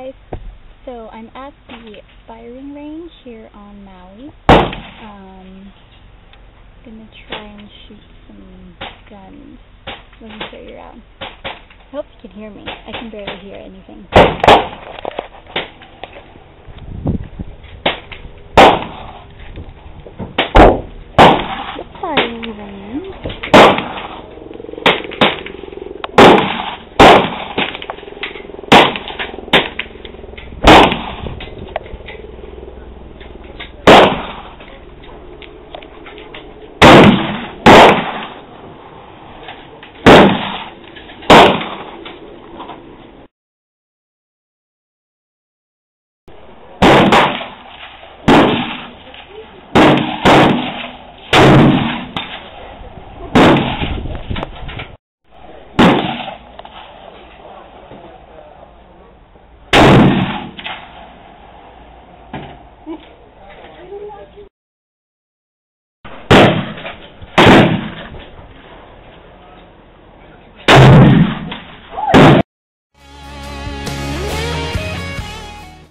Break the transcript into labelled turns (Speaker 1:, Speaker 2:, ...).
Speaker 1: guys, so I'm at the firing range here on Maui. Gonna try and shoot some guns. Let me show you around. I hope you can hear me. I can barely hear anything. Firing range.